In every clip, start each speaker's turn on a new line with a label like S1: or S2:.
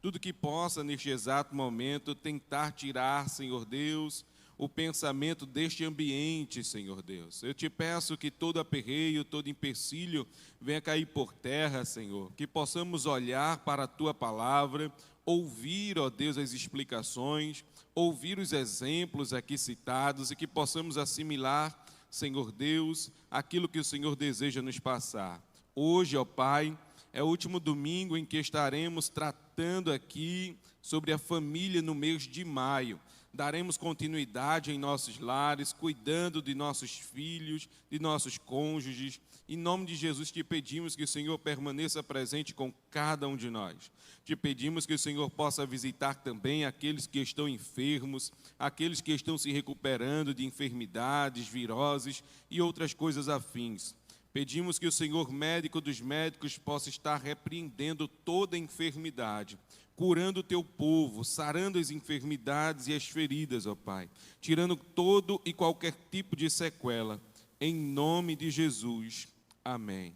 S1: Tudo que possa, neste exato momento, tentar tirar, Senhor Deus, o pensamento deste ambiente, Senhor Deus. Eu te peço que todo aperreio, todo empecilho venha cair por terra, Senhor. Que possamos olhar para a Tua palavra, ouvir, ó Deus, as explicações, ouvir os exemplos aqui citados e que possamos assimilar, Senhor Deus, aquilo que o Senhor deseja nos passar. Hoje, ó Pai, é o último domingo em que estaremos tratando aqui sobre a família no mês de maio. Daremos continuidade em nossos lares, cuidando de nossos filhos, de nossos cônjuges. Em nome de Jesus, te pedimos que o Senhor permaneça presente com cada um de nós. Te pedimos que o Senhor possa visitar também aqueles que estão enfermos, aqueles que estão se recuperando de enfermidades, viroses e outras coisas afins. Pedimos que o Senhor, médico dos médicos, possa estar repreendendo toda enfermidade, curando o teu povo, sarando as enfermidades e as feridas, ó Pai, tirando todo e qualquer tipo de sequela, em nome de Jesus. Amém.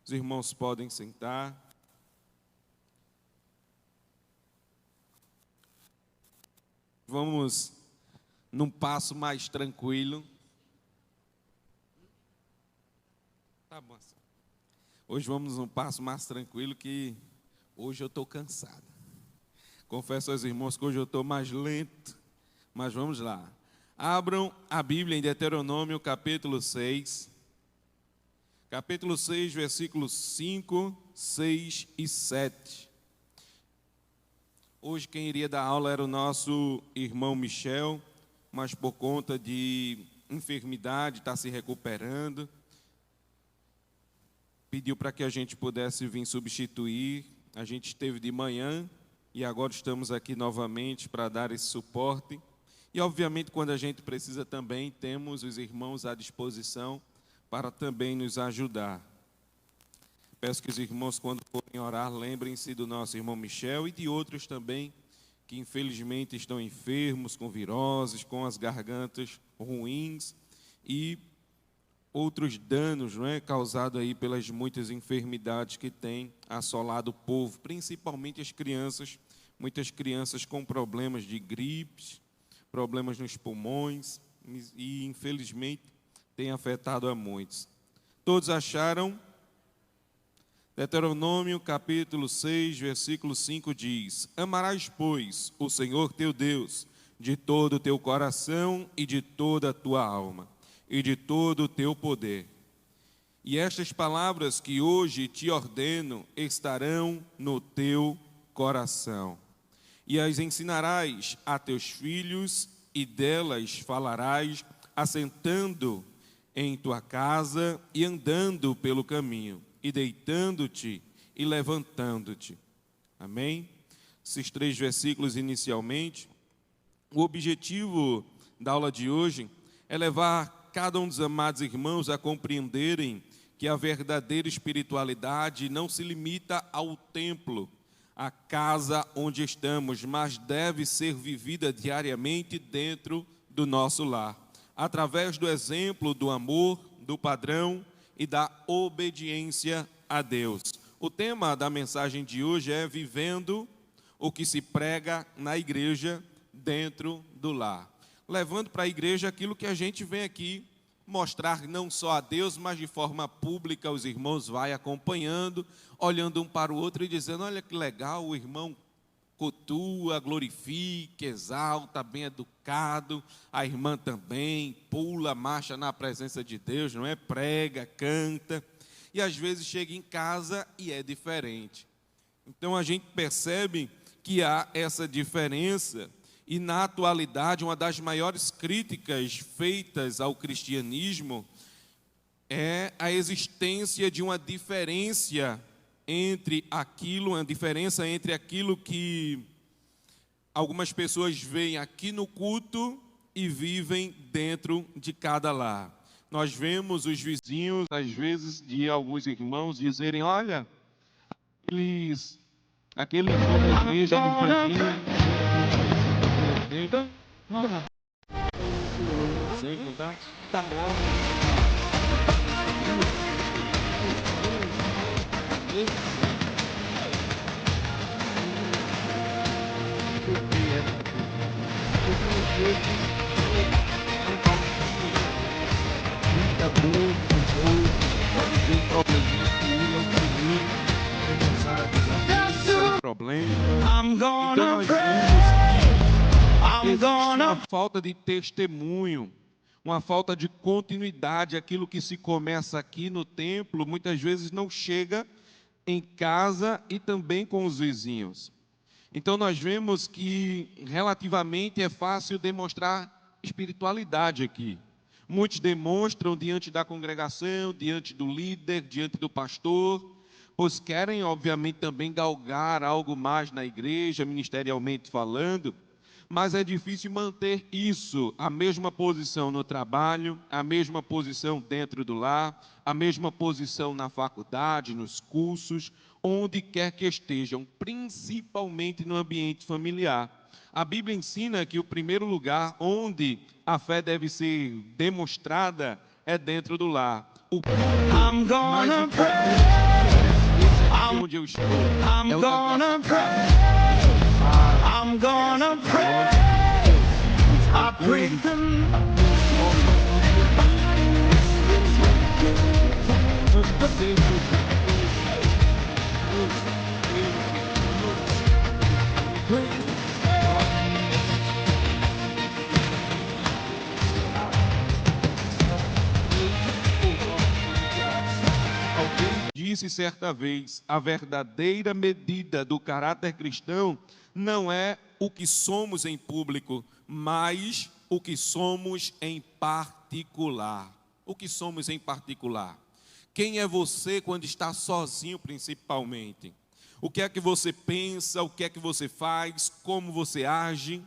S1: Os irmãos podem sentar. Vamos num passo mais tranquilo. Tá bom assim. Hoje vamos num passo mais tranquilo, que hoje eu estou cansado. Confesso aos irmãos que hoje eu estou mais lento, mas vamos lá. Abram a Bíblia em Deuteronômio, capítulo 6. Capítulo 6, versículos 5, 6 e 7. Hoje quem iria dar aula era o nosso irmão Michel, mas por conta de enfermidade está se recuperando. Pediu para que a gente pudesse vir substituir. A gente esteve de manhã e agora estamos aqui novamente para dar esse suporte. E, obviamente, quando a gente precisa também, temos os irmãos à disposição para também nos ajudar. Peço que os irmãos, quando forem orar, lembrem-se do nosso irmão Michel e de outros também que, infelizmente, estão enfermos, com viroses, com as gargantas ruins e outros danos, não é, causados aí pelas muitas enfermidades que têm assolado o povo, principalmente as crianças, muitas crianças com problemas de gripes, problemas nos pulmões e, infelizmente, tem afetado a muitos. Todos acharam? Deuteronômio, capítulo 6, versículo 5 diz: Amarás, pois, o Senhor teu Deus de todo o teu coração e de toda a tua alma e de todo o teu poder. E estas palavras que hoje te ordeno estarão no teu coração. E as ensinarás a teus filhos, e delas falarás, assentando em tua casa e andando pelo caminho, e deitando-te e levantando-te. Amém? Esses 3 versículos inicialmente. O objetivo da aula de hoje é levar cada um dos amados irmãos a compreenderem que a verdadeira espiritualidade não se limita ao templo, à casa onde estamos, mas deve ser vivida diariamente dentro do nosso lar, através do exemplo do amor, do padrão e da obediência a Deus. O tema da mensagem de hoje é vivendo o que se prega na igreja dentro do lar, levando para a igreja aquilo que a gente vem aqui mostrar não só a Deus, mas de forma pública. Os irmãos vai acompanhando, olhando um para o outro e dizendo: olha que legal, o irmão cultua, glorifica, exalta, bem educado, a irmã também pula, marcha na presença de Deus, não é? Prega, canta, e às vezes chega em casa e é diferente. Então a gente percebe que há essa diferença. E na atualidade, uma das maiores críticas feitas ao cristianismo é a existência de uma diferença entre aquilo que algumas pessoas veem aqui no culto e vivem dentro de cada lar. Nós vemos os vizinhos, às vezes, de alguns irmãos dizerem: olha, aqueles da igreja do vizinho. Tá bom. Problema. Então nós vemos que existe uma falta de testemunho, uma falta de continuidade. Aquilo que se começa aqui no templo, muitas vezes não chega em casa e também com os vizinhos. Então nós vemos que relativamente é fácil demonstrar espiritualidade aqui. Muitos demonstram diante da congregação, diante do líder, diante do pastor, pois querem, obviamente, também galgar algo mais na igreja, ministerialmente falando, mas é difícil manter isso, a mesma posição no trabalho, a mesma posição dentro do lar, a mesma posição na faculdade, nos cursos, onde quer que estejam, principalmente no ambiente familiar. A Bíblia ensina que o primeiro lugar onde a fé deve ser demonstrada é dentro do lar. O ponto mais importante é onde eu estou.
S2: I'm gonna pray. I'm gonna pray. I pray
S1: Disse certa vez, a verdadeira medida do caráter cristão não é o que somos em público, mas o que somos em particular. O que somos em particular. Quem é você quando está sozinho, principalmente? O que é que você pensa, o que é que você faz, como você age?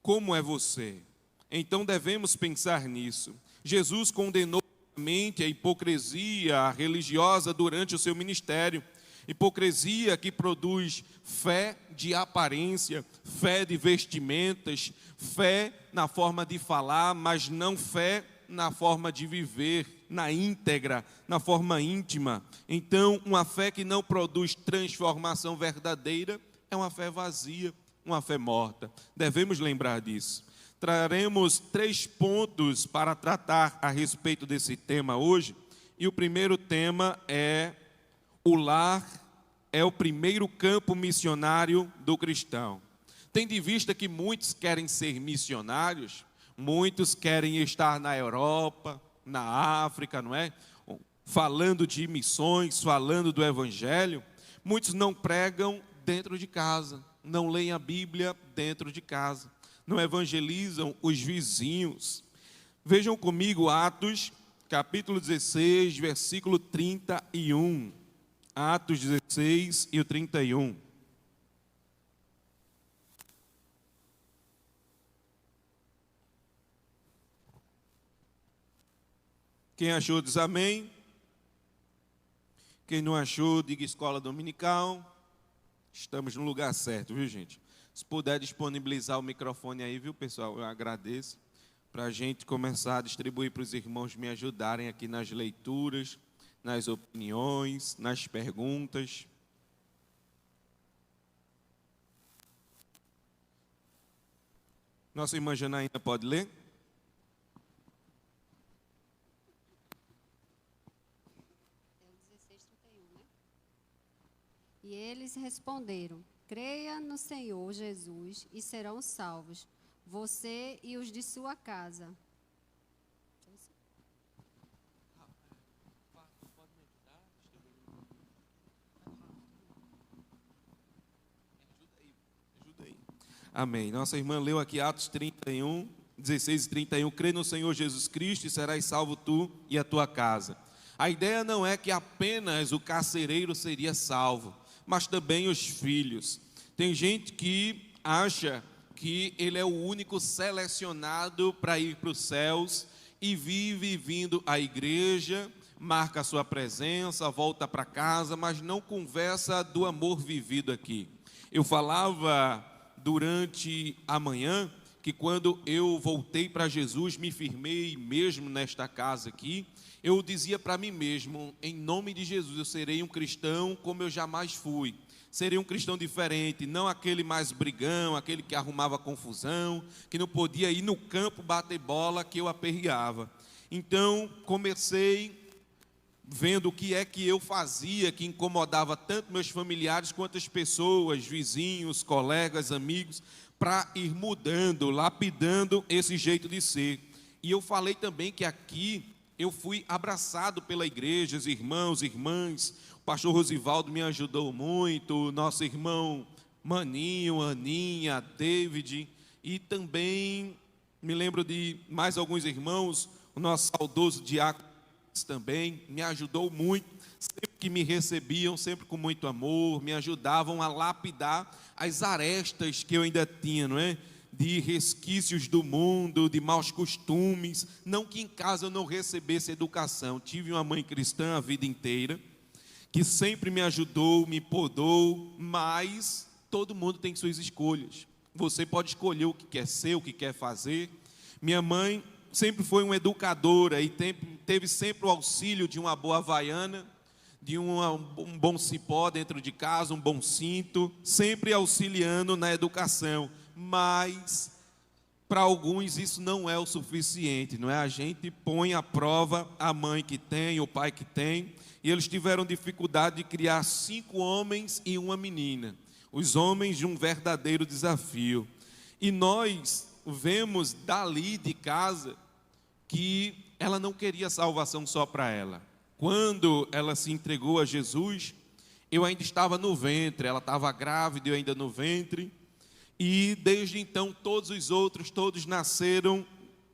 S1: Como é você? Então devemos pensar nisso. Jesus condenou a hipocrisia religiosa durante o seu ministério. Hipocrisia que produz fé de aparência, fé de vestimentas, fé na forma de falar, mas não fé na forma de viver, na íntegra, na forma íntima. Então, uma fé que não produz transformação verdadeira é uma fé vazia, uma fé morta. Devemos lembrar disso. Traremos 3 pontos para tratar a respeito desse tema hoje. E o primeiro tema é: o lar é o primeiro campo missionário do cristão. Tendo em vista que muitos querem ser missionários, muitos querem estar na Europa, na África, não é? Falando de missões, falando do Evangelho, muitos não pregam dentro de casa, não leem a Bíblia dentro de casa, não evangelizam os vizinhos. Vejam comigo Atos, capítulo 16, versículo 31. Atos 16 e o 31. Quem achou diz amém. Quem não achou, diga escola dominical. Estamos no lugar certo, viu, gente? Se puder disponibilizar o microfone aí, viu, pessoal? Eu agradeço. Para a gente começar a distribuir para os irmãos me ajudarem aqui nas leituras, nas opiniões, nas perguntas. Nossa irmã Janaína pode ler?
S3: E eles responderam: creia no Senhor Jesus e serão salvos, você e os de sua casa.
S1: Amém. Nossa irmã leu aqui Atos 31, 16 e 31. Crê no Senhor Jesus Cristo e serás salvo tu e a tua casa. A ideia não é que apenas o carcereiro seria salvo, mas também os filhos. Tem gente que acha que ele é o único selecionado para ir para os céus e vive vindo à igreja, marca a sua presença, volta para casa, mas não conversa do amor vivido aqui. Eu falava durante a manhã que quando eu voltei para Jesus, me firmei mesmo nesta casa aqui, eu dizia para mim mesmo, em nome de Jesus, eu serei um cristão como eu jamais fui. seria um cristão diferente, não aquele mais brigão, aquele que arrumava confusão, que não podia ir no campo bater bola, que eu aperreava. Então, comecei vendo o que é que eu fazia, que incomodava tanto meus familiares quanto as pessoas, vizinhos, colegas, amigos, para ir mudando, lapidando esse jeito de ser. E eu falei também que aqui eu fui abraçado pela igreja, os irmãos, irmãs. O pastor Rosivaldo me ajudou muito, nosso irmão Maninho, Aninha, David, e também me lembro de mais alguns irmãos, o nosso saudoso diácono também me ajudou muito, sempre que me recebiam, sempre com muito amor, me ajudavam a lapidar as arestas que eu ainda tinha, não é? De resquícios do mundo, de maus costumes, não que em casa eu não recebesse educação, tive uma mãe cristã a vida inteira, que sempre me ajudou, me podou, mas todo mundo tem suas escolhas, você pode escolher o que quer ser, o que quer fazer. Minha mãe sempre foi uma educadora e teve sempre o auxílio de uma boa havaiana, de um bom cipó dentro de casa, um bom cinto, sempre auxiliando na educação. Mas para alguns isso não é o suficiente, não é? A gente põe à prova a mãe que tem, o pai que tem, e eles tiveram dificuldade de criar 5 homens e uma menina, os homens de um verdadeiro desafio. E nós vemos dali de casa que ela não queria salvação só para ela. Quando ela se entregou a Jesus, eu ainda estava no ventre, ela estava grávida, eu ainda no ventre, e desde então todos os outros, todos nasceram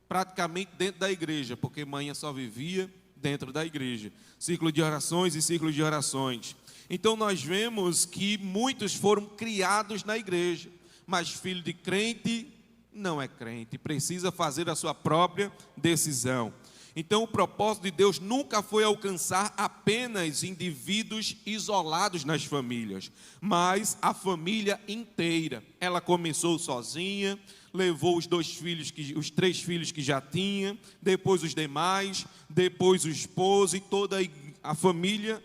S1: praticamente dentro da igreja, porque mãe só vivia dentro da igreja, ciclo de orações e ciclo de orações. Então nós vemos que muitos foram criados na igreja, mas filho de crente não é crente, precisa fazer a sua própria decisão. Então o propósito de Deus nunca foi alcançar apenas indivíduos isolados nas famílias, mas a família inteira. Ela começou sozinha, levou os 3 filhos que já tinha, depois os demais, depois o esposo, e toda a família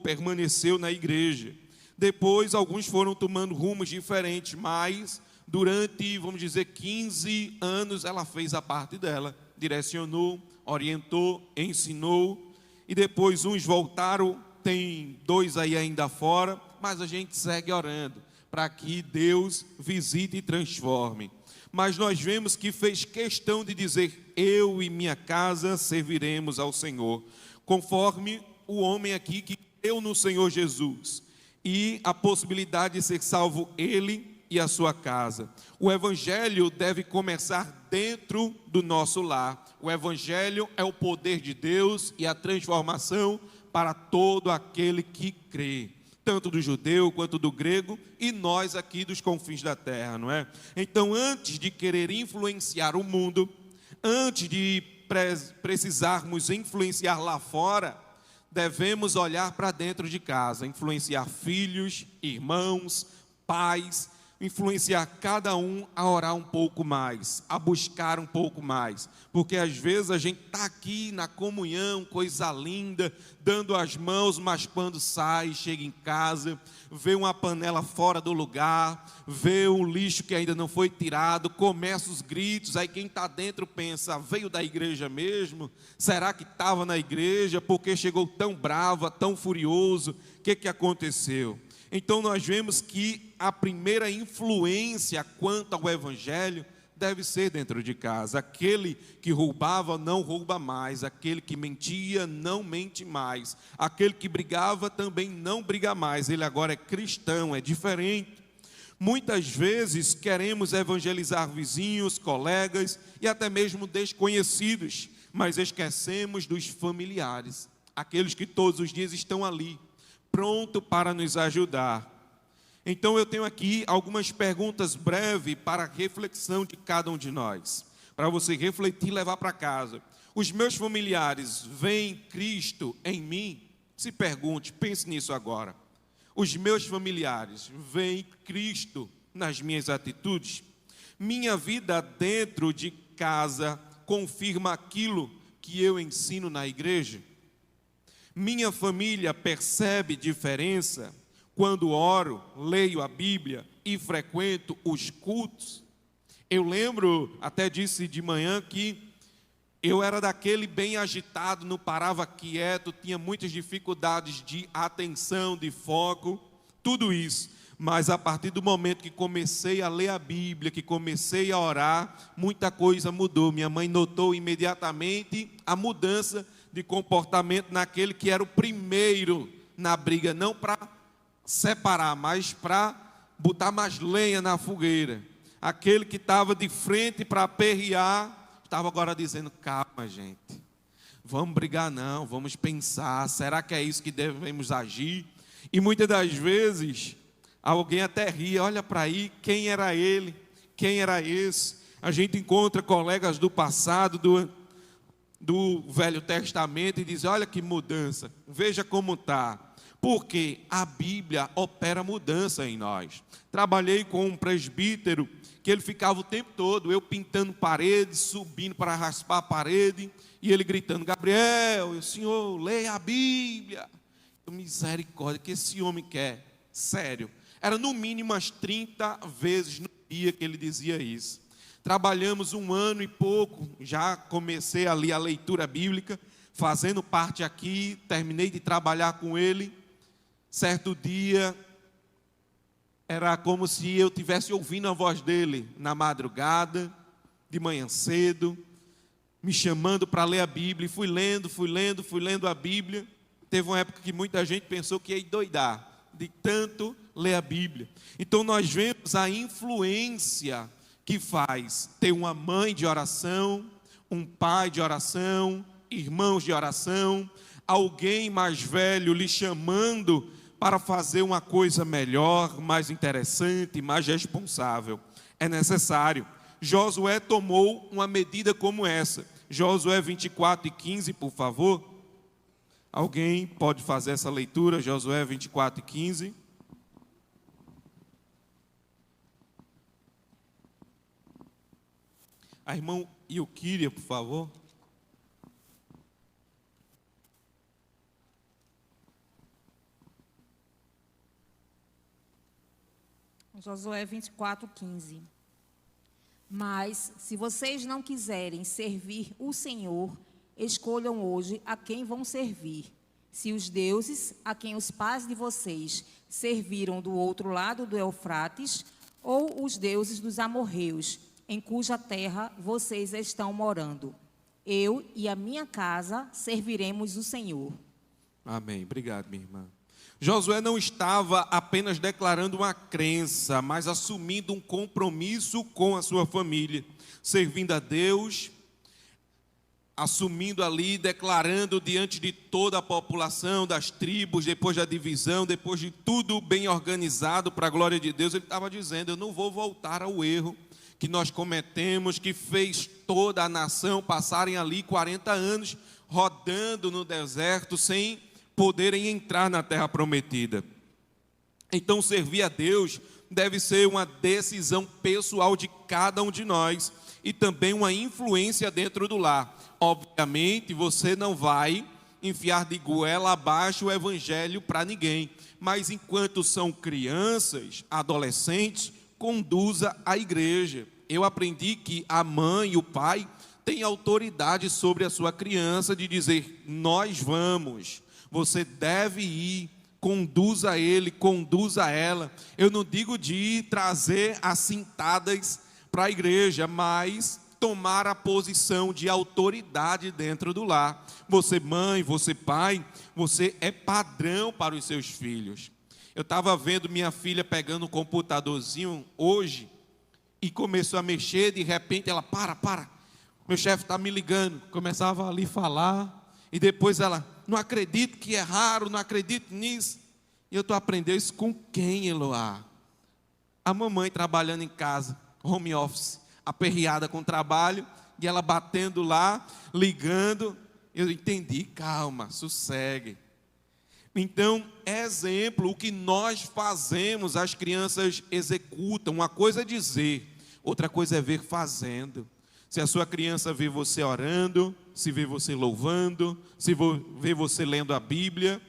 S1: permaneceu na igreja. Depois alguns foram tomando rumos diferentes, mas durante, vamos dizer, 15 anos, ela fez a parte dela, direcionou, orientou, ensinou, e depois uns voltaram, tem 2 aí ainda fora, mas a gente segue orando, para que Deus visite e transforme. Mas nós vemos que fez questão de dizer, eu e minha casa serviremos ao Senhor, conforme o homem aqui que creu no Senhor Jesus, e a possibilidade de ser salvo ele e a sua casa. O evangelho deve começar dentro do nosso lar. O evangelho é o poder de Deus e a transformação para todo aquele que crê, tanto do judeu quanto do grego, e nós aqui dos confins da terra, não é? Então, antes de querer influenciar o mundo, antes de precisarmos influenciar lá fora, devemos olhar para dentro de casa, influenciar filhos, irmãos, pais, influenciar cada um a orar um pouco mais, a buscar um pouco mais, porque às vezes a gente está aqui na comunhão, coisa linda, dando as mãos, mas quando sai, chega em casa, vê uma panela fora do lugar, vê um lixo que ainda não foi tirado, começa os gritos, aí quem está dentro pensa, veio da igreja mesmo? Será que estava na igreja? Porque chegou tão brava, tão furioso? O que aconteceu? Então nós vemos que a primeira influência quanto ao evangelho deve ser dentro de casa. Aquele que roubava não rouba mais, aquele que mentia não mente mais, aquele que brigava também não briga mais, ele agora é cristão, é diferente. Muitas vezes queremos evangelizar vizinhos, colegas e até mesmo desconhecidos, mas esquecemos dos familiares, aqueles que todos os dias estão ali, pronto para nos ajudar. Então eu tenho aqui algumas perguntas breves para a reflexão de cada um de nós, para você refletir e levar para casa. Os meus familiares veem Cristo em mim? Se pergunte, pense nisso agora. Os meus familiares veem Cristo nas minhas atitudes? Minha vida dentro de casa confirma aquilo que eu ensino na igreja? Minha família percebe diferença quando oro, leio a Bíblia e frequento os cultos. Eu lembro, até disse de manhã, que eu era daquele bem agitado, não parava quieto, tinha muitas dificuldades de atenção, de foco, tudo isso. Mas a partir do momento que comecei a ler a Bíblia, que comecei a orar, muita coisa mudou. Minha mãe notou imediatamente a mudança de comportamento naquele que era o primeiro na briga, não para separar, mas para botar mais lenha na fogueira. Aquele que estava de frente para aperrear, estava agora dizendo: calma, gente, vamos brigar não, vamos pensar, será que é isso que devemos agir? E muitas das vezes alguém até ria: olha para aí, quem era ele, quem era esse? A gente encontra colegas do passado, do Velho Testamento, e diz: olha que mudança, veja como está. Porque a Bíblia opera mudança em nós. Trabalhei com um presbítero que ele ficava o tempo todo, eu pintando parede, subindo para raspar a parede, e ele gritando: Gabriel, o senhor, leia a Bíblia. Misericórdia, que esse homem quer? Sério. Era no mínimo umas 30 vezes no dia que ele dizia isso. Trabalhamos 1 ano e pouco, já comecei ali a leitura bíblica, fazendo parte aqui, terminei de trabalhar com ele. Certo dia, era como se eu estivesse ouvindo a voz dele na madrugada, de manhã cedo, me chamando para ler a Bíblia, e fui lendo a Bíblia. Teve uma época que muita gente pensou que ia endoidar de tanto ler a Bíblia. Então nós vemos a influência que faz ter uma mãe de oração, um pai de oração, irmãos de oração, alguém mais velho lhe chamando para fazer uma coisa melhor, mais interessante, mais responsável. É necessário. Josué tomou uma medida como essa. Josué 24:15, por favor. Alguém pode fazer essa leitura? Josué 24:15. A irmã Ilquíria, por favor.
S4: Josué 24:15. Mas, se vocês não quiserem servir o Senhor, escolham hoje a quem vão servir. Se os deuses a quem os pais de vocês serviram do outro lado do Eufrates, ou os deuses dos amorreus, em cuja terra vocês estão morando. Eu e a minha casa serviremos o Senhor.
S1: Amém. Obrigado, minha irmã. Josué não estava apenas declarando uma crença, mas assumindo um compromisso com a sua família, servindo a Deus, assumindo ali, declarando diante de toda a população, das tribos, depois da divisão, depois de tudo bem organizado para a glória de Deus. Ele estava dizendo: eu não vou voltar ao erro que nós cometemos, que fez toda a nação passarem ali 40 anos rodando no deserto sem poderem entrar na terra prometida. Então, servir a Deus deve ser uma decisão pessoal de cada um de nós e também uma influência dentro do lar. Obviamente, você não vai enfiar de goela abaixo o evangelho para ninguém, mas enquanto são crianças, adolescentes, conduza a igreja. Eu aprendi que a mãe e o pai têm autoridade sobre a sua criança de dizer: nós vamos. Você deve ir, conduza ele, conduza ela. Eu não digo de ir trazer assintadas para a igreja, mas tomar a posição de autoridade dentro do lar. Você mãe, você pai, você é padrão para os seus filhos. Eu estava vendo minha filha pegando um computadorzinho hoje e começou a mexer, de repente ela, para, meu chefe está me ligando. Começava ali a falar e depois ela: não acredito que é raro, não acredito nisso. E eu estou aprendendo isso com quem, Eloá? A mamãe trabalhando em casa, home office, aperreada com o trabalho, e ela batendo lá, ligando. Eu entendi: calma, sossegue. Então, exemplo, o que nós fazemos, as crianças executam. Uma coisa é dizer, outra coisa é ver fazendo. Se a sua criança vê você orando, se vê você louvando, se vê você lendo a Bíblia,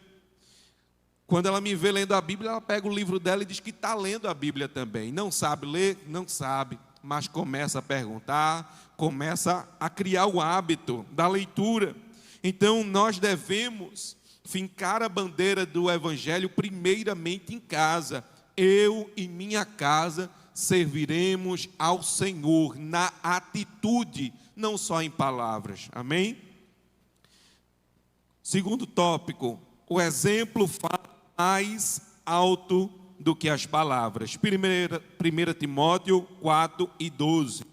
S1: Quando ela me vê lendo a Bíblia, ela pega o livro dela e diz que está lendo a Bíblia também. Não sabe ler? Não sabe, mas começa a perguntar, começa a criar o hábito da leitura. Então, nós devemos fincar a bandeira do Evangelho primeiramente em casa. Eu e minha casa serviremos ao Senhor na atitude, não só em palavras. Amém? Segundo tópico, o exemplo fala mais alto do que as palavras. 1 Timóteo 4:12.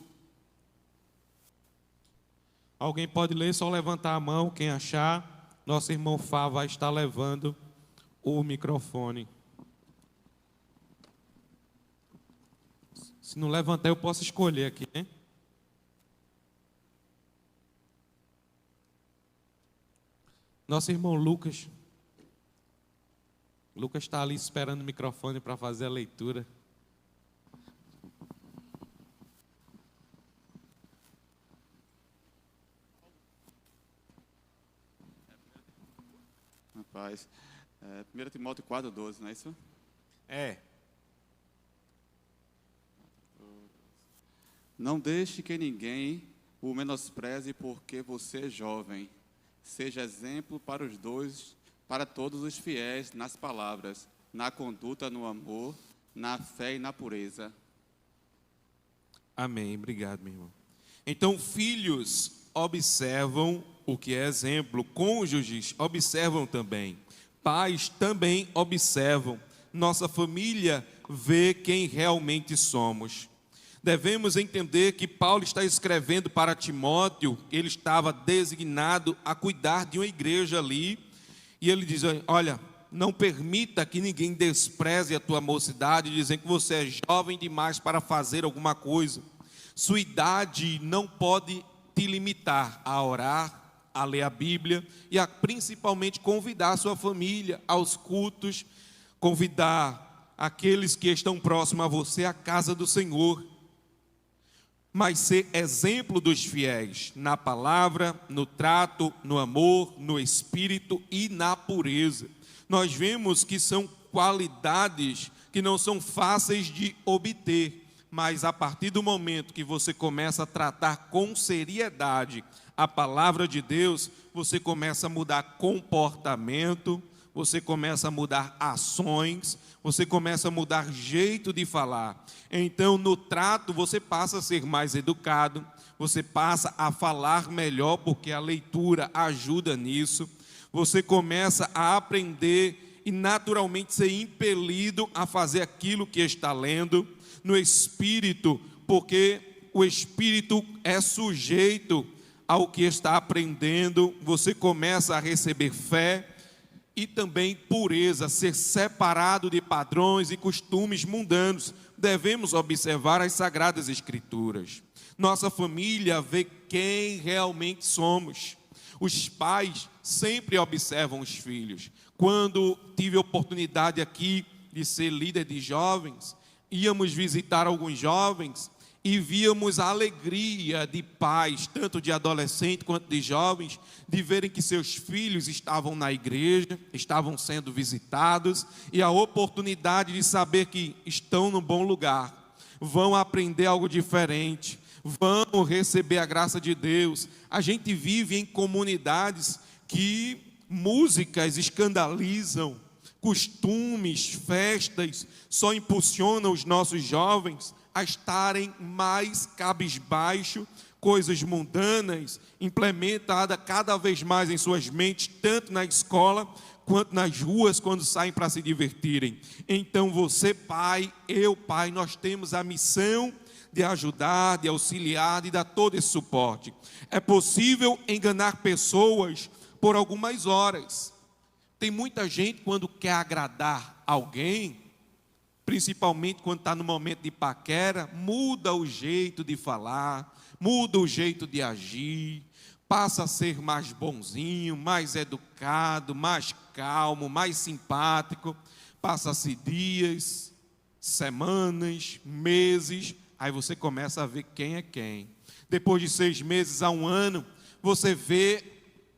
S1: Alguém pode ler? Só levantar a mão, quem achar. Nosso irmão Fá vai estar levando o microfone. Se não levantar, eu posso escolher aqui, né? Nosso irmão Lucas. Lucas está ali esperando o microfone para fazer a leitura.
S5: Rapaz, 1 Timóteo 4:12, não é isso?
S1: É.
S5: Não deixe que ninguém o menospreze porque você é jovem. Seja exemplo para os dois, para todos os fiéis nas palavras, na conduta, no amor, na fé e na pureza.
S1: Amém. Obrigado, meu irmão. Então, filhos observam o que é exemplo, cônjuges observam também, pais também observam, nossa família vê quem realmente somos. Devemos entender que Paulo está escrevendo para Timóteo, ele estava designado a cuidar de uma igreja ali, e ele diz: olha, não permita que ninguém despreze a tua mocidade, dizendo que você é jovem demais para fazer alguma coisa. Sua idade não pode te limitar a orar, a ler a Bíblia e a principalmente convidar a sua família aos cultos, convidar aqueles que estão próximos a você à casa do Senhor, mas ser exemplo dos fiéis na palavra, no trato, no amor, no espírito e na pureza. Nós vemos que são qualidades que não são fáceis de obter, mas a partir do momento que você começa a tratar com seriedade a palavra de Deus, você começa a mudar comportamento, você começa a mudar ações, você começa a mudar jeito de falar. Então, no trato, você passa a ser mais educado, você passa a falar melhor, porque a leitura ajuda nisso. Você começa a aprender e naturalmente ser impelido a fazer aquilo que está lendo. No espírito, porque o espírito é sujeito ao que está aprendendo, você começa a receber fé e também pureza, ser separado de padrões e costumes mundanos. Devemos observar as Sagradas Escrituras. Nossa família vê quem realmente somos. Os pais sempre observam os filhos. Quando tive a oportunidade aqui de ser líder de jovens, íamos visitar alguns jovens e víamos a alegria de pais, tanto de adolescentes quanto de jovens, de verem que seus filhos estavam na igreja, estavam sendo visitados, e a oportunidade de saber que estão no bom lugar, vão aprender algo diferente, vão receber a graça de Deus. A gente vive em comunidades que músicas escandalizam, costumes, festas, só impulsionam os nossos jovens a estarem mais cabisbaixo, coisas mundanas, implementadas cada vez mais em suas mentes, tanto na escola, quanto nas ruas, quando saem para se divertirem. Então você, pai, eu, pai, nós temos a missão de ajudar, de auxiliar, de dar todo esse suporte. É possível enganar pessoas por algumas horas. Tem muita gente, quando quer agradar alguém, principalmente quando está no momento de paquera, muda o jeito de falar, muda o jeito de agir, passa a ser mais bonzinho, mais educado, mais calmo, mais simpático. Passa-se dias, semanas, meses, aí você começa a ver quem é quem. Depois de 6 meses a 1 ano, você vê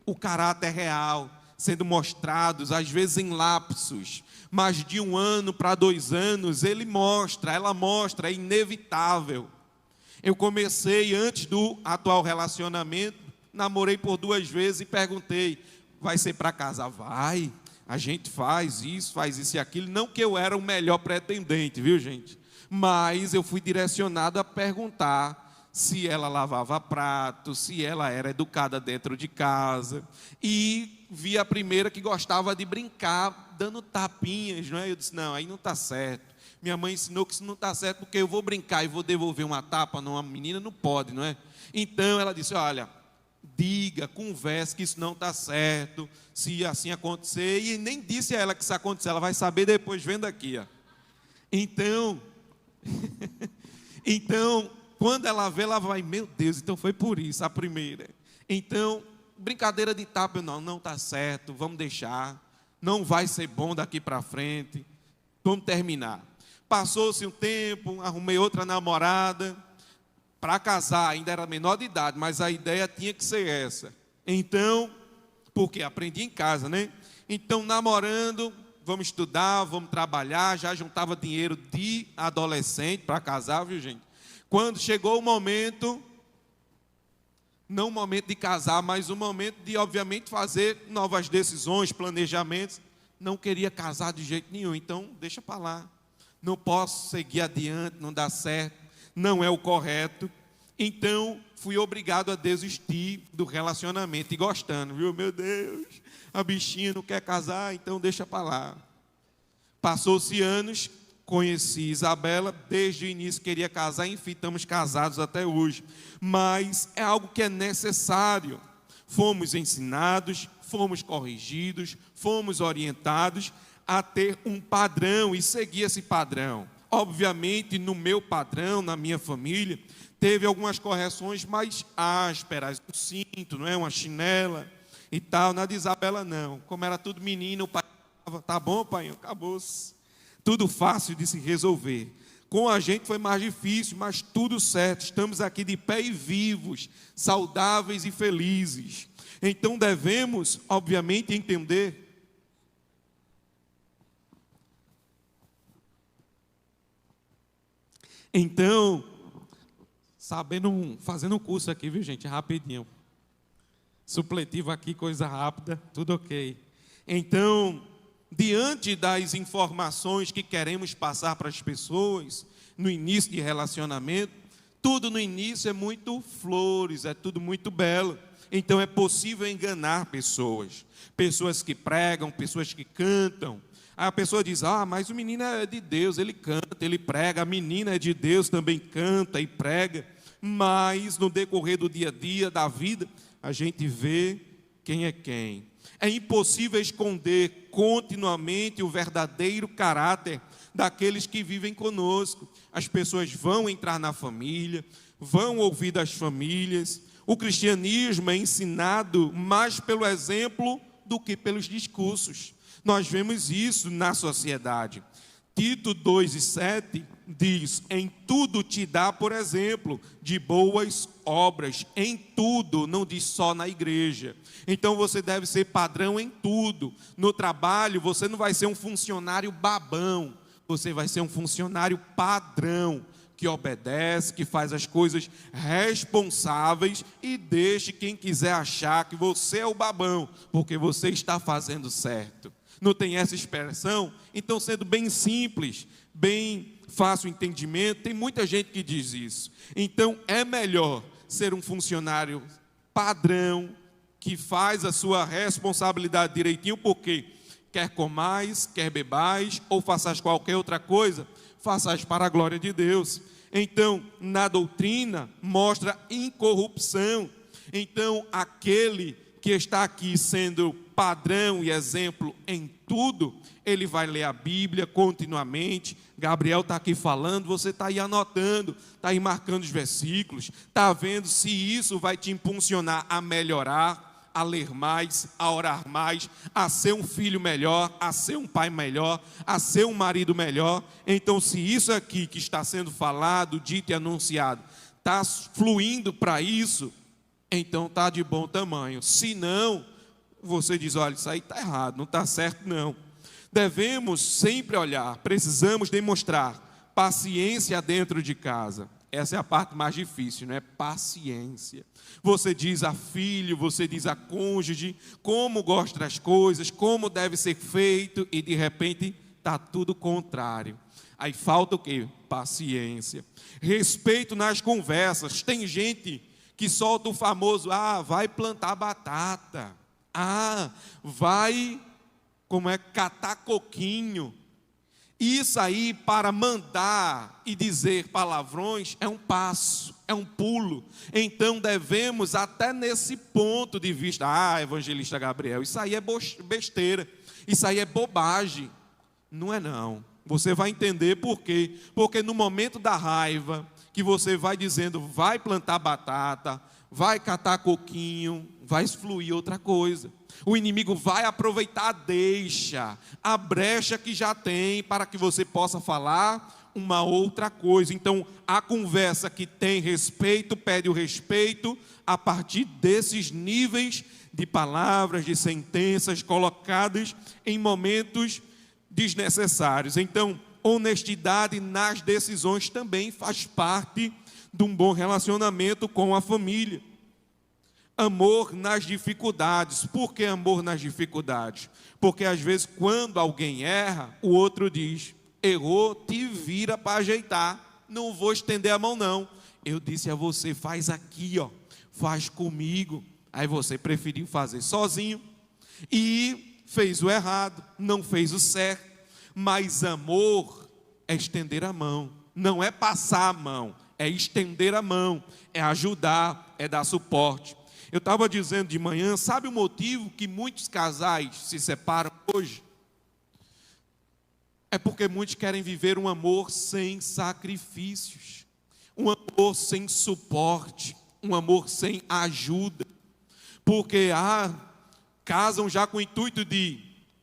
S1: o caráter real. sendo mostrados, às vezes em lapsos, mas de 1 ano para 2 anos, ela mostra, é inevitável. Eu comecei antes do atual relacionamento, namorei por 2 vezes e perguntei, vai ser para casar? Vai, a gente faz isso e aquilo. Não que eu era o melhor pretendente, viu, gente? Mas eu fui direcionado a perguntar se ela lavava prato, se ela era educada dentro de casa. E vi a primeira que gostava de brincar, dando tapinhas, não é? Eu disse, não, aí não está certo. Minha mãe ensinou que isso não está certo, porque eu vou brincar e vou devolver uma tapa numa menina, não pode, não é? Então ela disse, olha, diga, converse que isso não está certo, se assim acontecer. E nem disse a ela que isso acontecer, ela vai saber depois vendo aqui, ó. Então, quando ela vê, ela vai, meu Deus, então foi por isso, a primeira. Então, brincadeira de tapa, não está certo, vamos deixar, não vai ser bom daqui para frente, vamos terminar. Passou-se um tempo, arrumei outra namorada, para casar, ainda era menor de idade, mas a ideia tinha que ser essa. Então, porque aprendi em casa, né? Então, namorando, vamos estudar, vamos trabalhar, já juntava dinheiro de adolescente para casar, viu, gente? Quando chegou o momento, não o momento de casar, mas o momento de, obviamente, fazer novas decisões, planejamentos, não queria casar de jeito nenhum, então deixa para lá. Não posso seguir adiante, não dá certo, não é o correto. Então, fui obrigado a desistir do relacionamento e gostando, viu? Meu Deus, a bichinha não quer casar, então deixa para lá. Passou-se anos, conheci Isabela, desde o início queria casar, enfim, estamos casados até hoje. Mas é algo que é necessário. Fomos ensinados, fomos corrigidos, fomos orientados a ter um padrão e seguir esse padrão. Obviamente, no meu padrão, na minha família, teve algumas correções mais ásperas, um cinto, não é? Uma chinela e tal. Na de Isabela, não. Como era tudo menino, o pai falava, tá bom, pai, acabou-se. Tudo fácil de se resolver. Com a gente foi mais difícil, mas tudo certo. Estamos aqui de pé e vivos, saudáveis e felizes. Então devemos, obviamente, entender fazendo um curso aqui, viu, gente, rapidinho. Supletivo aqui, coisa rápida, tudo ok. Então, diante das informações que queremos passar para as pessoas, no início de relacionamento, tudo no início é muito flores, é tudo muito belo. Então é possível enganar pessoas. Pessoas que pregam, pessoas que cantam. Aí a pessoa diz, mas o menino é de Deus, ele canta, ele prega. A menina é de Deus, também canta e prega. Mas no decorrer do dia a dia, da vida, a gente vê quem é quem. É impossível esconder continuamente o verdadeiro caráter daqueles que vivem conosco. As pessoas vão entrar na família, vão ouvir das famílias. O cristianismo é ensinado mais pelo exemplo do que pelos discursos. Nós vemos isso na sociedade. Tito 2:7 diz, em tudo te dá, por exemplo, de boas obras. Em tudo, não diz só na igreja. Então você deve ser padrão em tudo. No trabalho, você não vai ser um funcionário babão. Você vai ser um funcionário padrão, que obedece, que faz as coisas responsáveis e deixe quem quiser achar que você é o babão, porque você está fazendo certo. Não tem essa expressão? Então, sendo bem simples, bem fácil o entendimento, tem muita gente que diz isso. Então, é melhor ser um funcionário padrão, que faz a sua responsabilidade direitinho, porque quer comais, quer bebais, ou faças qualquer outra coisa, faças para a glória de Deus. Então, na doutrina, mostra incorrupção. Então, aquele que está aqui sendo padrão e exemplo em tudo, ele vai ler a Bíblia continuamente. Gabriel está aqui falando, você está aí anotando, está aí marcando os versículos, está vendo se isso vai te impulsionar a melhorar, a ler mais, a orar mais, a ser um filho melhor, a ser um pai melhor, a ser um marido melhor. Então, se isso aqui que está sendo falado, dito e anunciado, está fluindo para isso, então está de bom tamanho. Se não, você diz, olha, isso aí está errado, não está certo não. Devemos sempre olhar, precisamos demonstrar paciência dentro de casa. Essa é a parte mais difícil, né? Paciência. Você diz a filho, você diz a cônjuge, como gosta das coisas, como deve ser feito, e de repente está tudo contrário. Aí falta o quê? Paciência. Respeito nas conversas. Tem gente que solta o famoso, vai plantar batata. Vai, catar coquinho. Isso aí, para mandar e dizer palavrões, é um passo, é um pulo. Então devemos, até nesse ponto de vista, evangelista Gabriel, isso aí é besteira, isso aí é bobagem. Não é não. Você vai entender por quê. Porque no momento da raiva, que você vai dizendo, vai plantar batata, vai catar coquinho, vai fluir outra coisa. O inimigo vai aproveitar a brecha que já tem para que você possa falar uma outra coisa. Então, a conversa que tem respeito, pede o respeito a partir desses níveis de palavras, de sentenças colocadas em momentos desnecessários. Então, honestidade nas decisões também faz parte de um bom relacionamento com a família. Amor nas dificuldades. Por que amor nas dificuldades? Porque às vezes quando alguém erra, o outro diz, errou, te vira para ajeitar, não vou estender a mão não. Eu disse a você, faz aqui, faz comigo. Aí você preferiu fazer sozinho e fez o errado, não fez o certo. Mas amor é estender a mão, não é passar a mão, é estender a mão, é ajudar, é dar suporte. Eu estava dizendo de manhã, sabe o motivo que muitos casais se separam hoje? É porque muitos querem viver um amor sem sacrifícios, um amor sem suporte, um amor sem ajuda. Porque casam já com o intuito de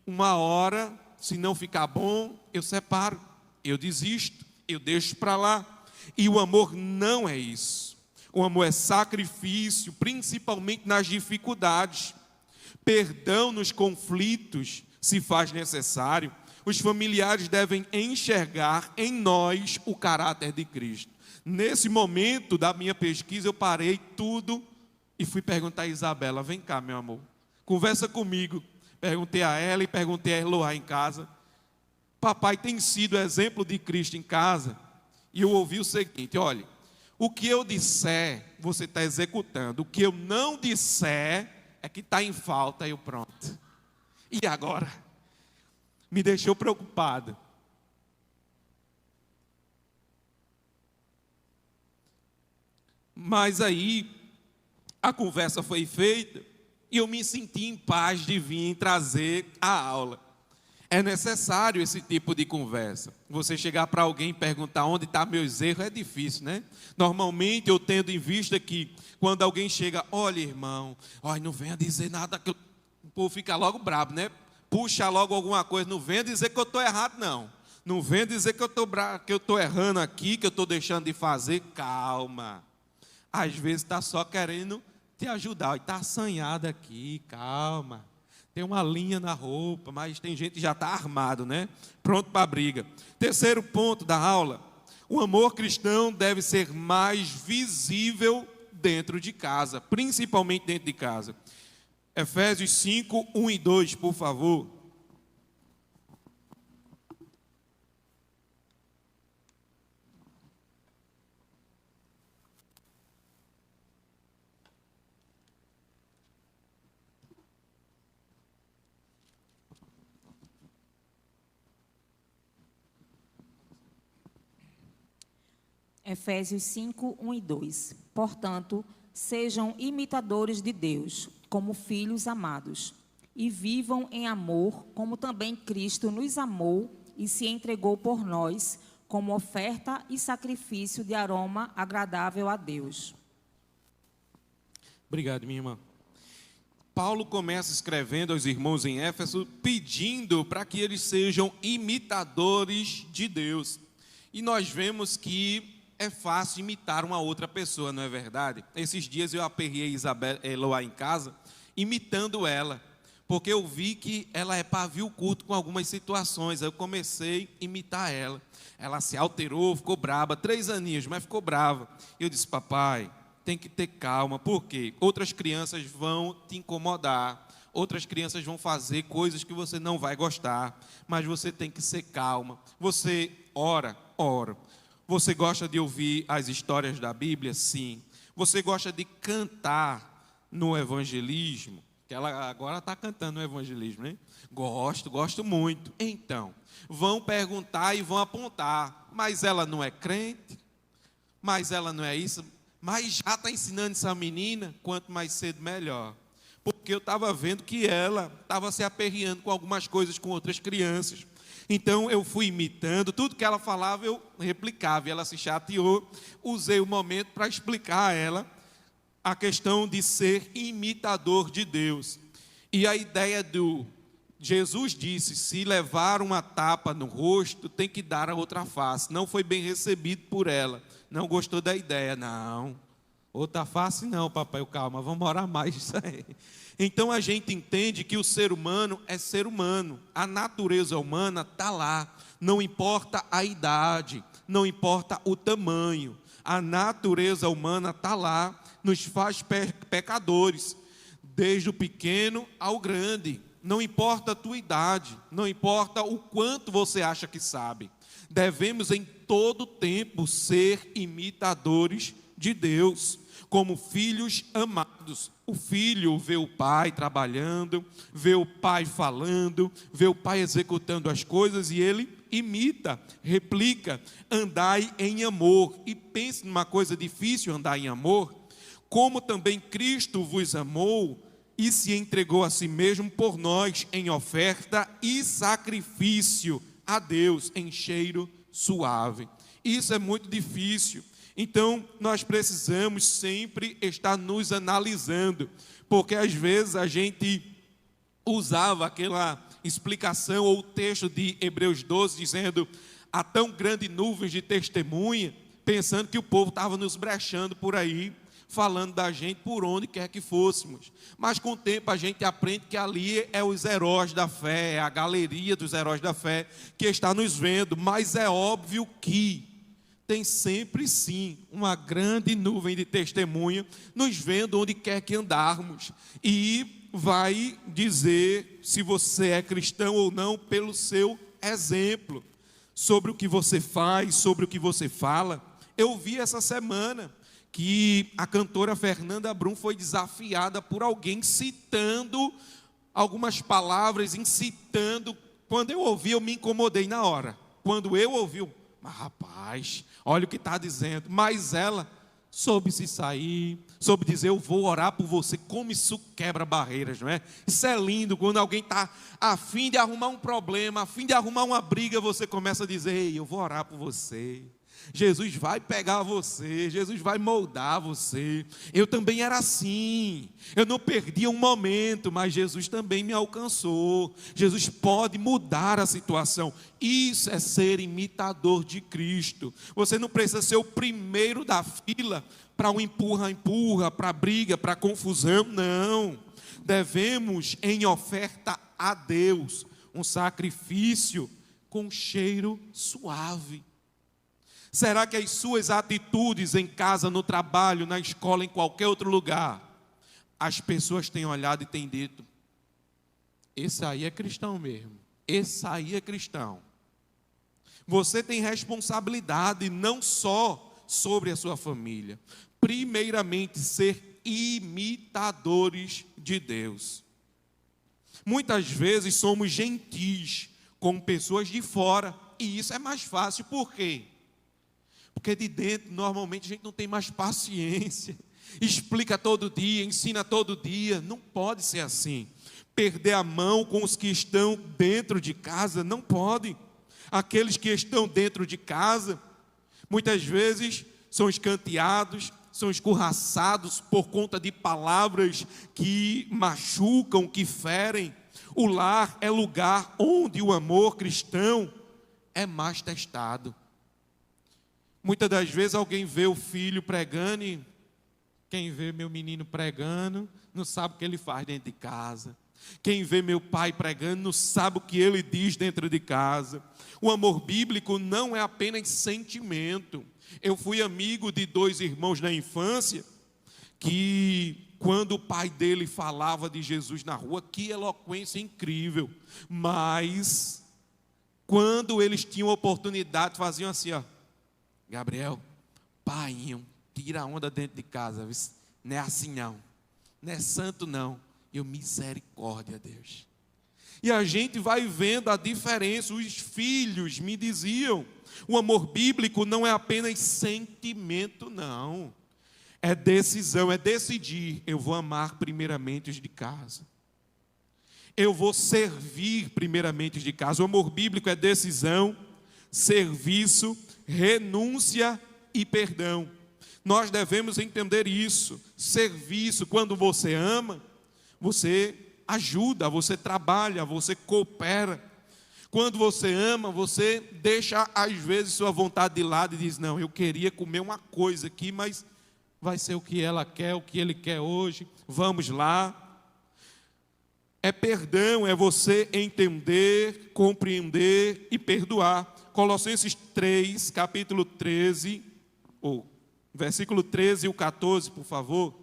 S1: uma hora, se não ficar bom, eu separo, eu desisto, eu deixo para lá. E o amor não é isso. O amor é sacrifício, principalmente nas dificuldades. Perdão nos conflitos, se faz necessário. Os familiares devem enxergar em nós o caráter de Cristo. Nesse momento da minha pesquisa, eu parei tudo e fui perguntar a Isabela, vem cá, meu amor, conversa comigo. Perguntei a ela e perguntei a Eloá em casa. Papai tem sido exemplo de Cristo em casa? E eu ouvi o seguinte, olha, o que eu disser, você está executando. O que eu não disser, é que está em falta. Eu pronto. E agora? Me deixou preocupado. Mas aí, a conversa foi feita, e eu me senti em paz de vir trazer a aula. É necessário esse tipo de conversa. Você chegar para alguém e perguntar onde estão meus erros é difícil, né? Normalmente eu tendo em vista que quando alguém chega, olha irmão, não venha dizer nada, que o povo fica logo bravo, né? Puxa logo alguma coisa, não venha dizer que eu estou errado não. Não venha dizer que eu estou errando aqui, que eu estou deixando de fazer. Calma. Às vezes está só querendo te ajudar. Está assanhado aqui, calma. Tem uma linha na roupa, mas tem gente que já está armado, né? Pronto para a briga. Terceiro ponto da aula. O amor cristão deve ser mais visível dentro de casa, principalmente dentro de casa. Efésios 5, 1 e 2, por favor.
S4: Efésios 5, 1 e 2. Portanto, sejam imitadores de Deus, como filhos amados, e vivam em amor, como também Cristo nos amou e se entregou por nós, como oferta e sacrifício de aroma agradável a Deus.
S1: Obrigado, minha irmã. Paulo começa escrevendo aos irmãos em Éfeso, pedindo para que eles sejam imitadores de Deus. E nós vemos que é fácil imitar uma outra pessoa, não é verdade? Esses dias eu aperriei Eloá em casa, imitando ela. porque eu vi que ela é pavio curto com algumas situações. Aí eu comecei a imitar ela. Ela se alterou, ficou brava, 3 aninhos, mas ficou brava. Eu disse: papai, tem que ter calma, porque outras crianças vão te incomodar, outras crianças vão fazer coisas que você não vai gostar, mas você tem que ser calma. Você ora. Você gosta de ouvir as histórias da Bíblia? Sim. Você gosta de cantar no evangelismo? Que ela agora está cantando no evangelismo, né? Gosto muito. Então, vão perguntar e vão apontar: mas ela não é crente? Mas ela não é isso? Mas já está ensinando essa menina? Quanto mais cedo, melhor. Porque eu estava vendo que ela estava se aperreando com algumas coisas com outras crianças. Então eu fui imitando, tudo que ela falava eu replicava, e ela se chateou. Usei o momento para explicar a ela a questão de ser imitador de Deus. E a ideia do Jesus disse: se levar uma tapa no rosto, tem que dar a outra face. Não foi bem recebido por ela, não gostou da ideia. Não, outra face não, papai, calma, vamos orar mais isso aí. Então a gente entende que o ser humano é ser humano, a natureza humana está lá, não importa a idade, não importa o tamanho, a natureza humana está lá, nos faz pecadores, desde o pequeno ao grande. Não importa a tua idade, não importa o quanto você acha que sabe, devemos em todo tempo ser imitadores de Deus, como filhos amados. O filho vê o pai trabalhando, vê o pai falando, vê o pai executando as coisas e ele imita, replica. Andai em amor. E pense numa coisa difícil, andar em amor. Como também Cristo vos amou e se entregou a si mesmo por nós em oferta e sacrifício a Deus em cheiro suave. Isso é muito difícil. Então, nós precisamos sempre estar nos analisando, porque às vezes a gente usava aquela explicação ou texto de Hebreus 12, dizendo: há tão grande nuvem de testemunha, pensando que o povo estava nos brechando por aí, falando da gente por onde quer que fôssemos. Mas com o tempo a gente aprende que ali é os heróis da fé, é a galeria dos heróis da fé que está nos vendo. Mas é óbvio que tem sempre sim uma grande nuvem de testemunha nos vendo onde quer que andarmos, e vai dizer se você é cristão ou não pelo seu exemplo, sobre o que você faz, sobre o que você fala. Eu vi essa semana que a cantora Fernanda Brum foi desafiada por alguém citando algumas palavras, incitando. Quando eu ouvi, eu me incomodei na hora. Quando eu ouvi, mas rapaz, olha o que está dizendo. Mas ela soube se sair, soube dizer: eu vou orar por você. Como isso quebra barreiras, não é? Isso é lindo, quando alguém está a fim de arrumar um problema, a fim de arrumar uma briga, você começa a dizer: ei, eu vou orar por você. Jesus vai pegar você, Jesus vai moldar você. Eu também era assim, eu não perdia um momento, mas Jesus também me alcançou. Jesus pode mudar a situação. Isso é ser imitador de Cristo. Você não precisa ser o primeiro da fila para um empurra-empurra, para briga, para confusão, não. Devemos, em oferta a Deus, um sacrifício com cheiro suave. Será que as suas atitudes em casa, no trabalho, na escola, em qualquer outro lugar, as pessoas têm olhado e têm dito: esse aí é cristão mesmo, esse aí é cristão? Você tem responsabilidade não só sobre a sua família, primeiramente ser imitadores de Deus. Muitas vezes somos gentis com pessoas de fora, e isso é mais fácil. Por quê? Porque de dentro, normalmente, a gente não tem mais paciência. Explica todo dia, ensina todo dia. Não pode ser assim. Perder a mão com os que estão dentro de casa, não pode. Aqueles que estão dentro de casa, muitas vezes são escanteados, são escorraçados por conta de palavras que machucam, que ferem. O lar é lugar onde o amor cristão é mais testado. Muitas das vezes alguém vê o filho pregando e quem vê meu menino pregando não sabe o que ele faz dentro de casa. Quem vê meu pai pregando não sabe o que ele diz dentro de casa. O amor bíblico não é apenas sentimento. Eu fui amigo de 2 irmãos na infância que, quando o pai dele falava de Jesus na rua, que eloquência incrível. Mas, quando eles tinham oportunidade, faziam assim, ó: Gabriel, painho, tira a onda dentro de casa, não é assim não, não é santo não. Eu, misericórdia, Deus. E a gente vai vendo a diferença. Os filhos me diziam: o amor bíblico não é apenas sentimento, não. É decisão, é decidir. Eu vou amar primeiramente os de casa. Eu vou servir primeiramente os de casa. O amor bíblico é decisão, serviço, renúncia e perdão. Nós devemos entender isso. Serviço, quando você ama, você ajuda, você trabalha, você coopera. Quando você ama, você deixa às vezes sua vontade de lado e diz: não, eu queria comer uma coisa aqui, mas vai ser o que ela quer, o que ele quer hoje, vamos lá. É perdão, é você entender, compreender e perdoar. Colossenses 3, capítulo 13, ou versículo 13 e o 14, por favor.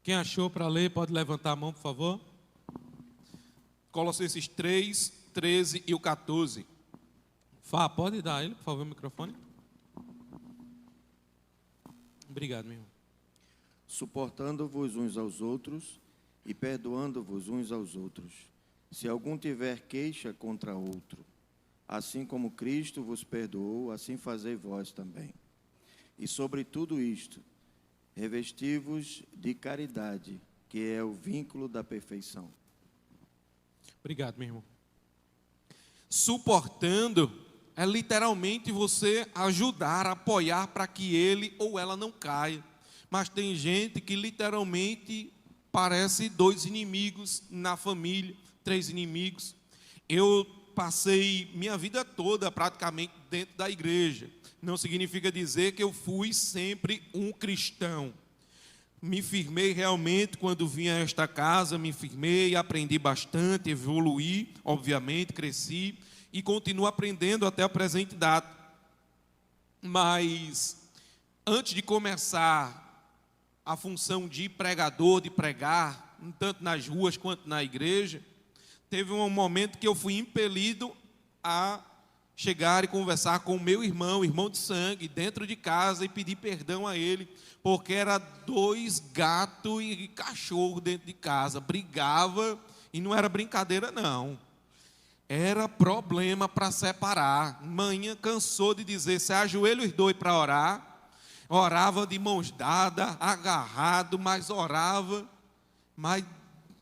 S1: Quem achou para ler, pode levantar a mão, por favor. Colossenses 3, 13 e o 14. Fá, pode dar a ele, por favor, o microfone. Obrigado, meu irmão.
S6: Suportando-vos uns aos outros e perdoando-vos uns aos outros, se algum tiver queixa contra outro. Assim como Cristo vos perdoou, assim fazei vós também. E sobre tudo isto, revesti-vos de caridade, que é o vínculo da perfeição.
S1: Obrigado, meu irmão. Suportando é literalmente você ajudar, apoiar para que ele ou ela não caia. Mas tem gente que literalmente parece 2 inimigos na família, 3 inimigos. Eu passei minha vida toda praticamente dentro da igreja. Não significa dizer que eu fui sempre um cristão. Me firmei realmente quando vim a esta casa, me firmei, aprendi bastante, evoluí, obviamente, cresci e continuo aprendendo até a presente data. Mas antes de começar a função de pregador, de pregar, tanto nas ruas quanto na igreja, teve um momento que eu fui impelido a chegar e conversar com o meu irmão de sangue, dentro de casa, e pedir perdão a ele, porque era 2 gatos e cachorro dentro de casa, brigava, e não era brincadeira não, era problema para separar. Manhã cansou de dizer: se ajoelha os 2 para orar, orava de mãos dadas, agarrado, mas orava, mas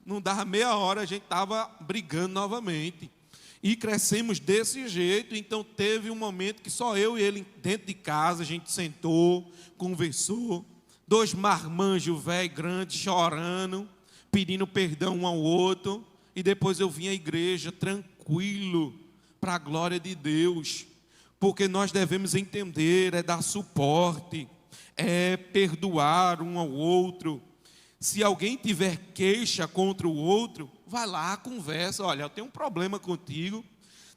S1: não dava meia hora, a gente estava brigando novamente. E crescemos desse jeito. Então teve um momento que só eu e ele dentro de casa, a gente sentou, conversou. 2 marmanjos velho, grandes, chorando, pedindo perdão um ao outro. E depois eu vim à igreja tranquilo, para a glória de Deus. Porque nós devemos entender, é dar suporte, é perdoar um ao outro. Se alguém tiver queixa contra o outro, vai lá, conversa. Olha, eu tenho um problema contigo,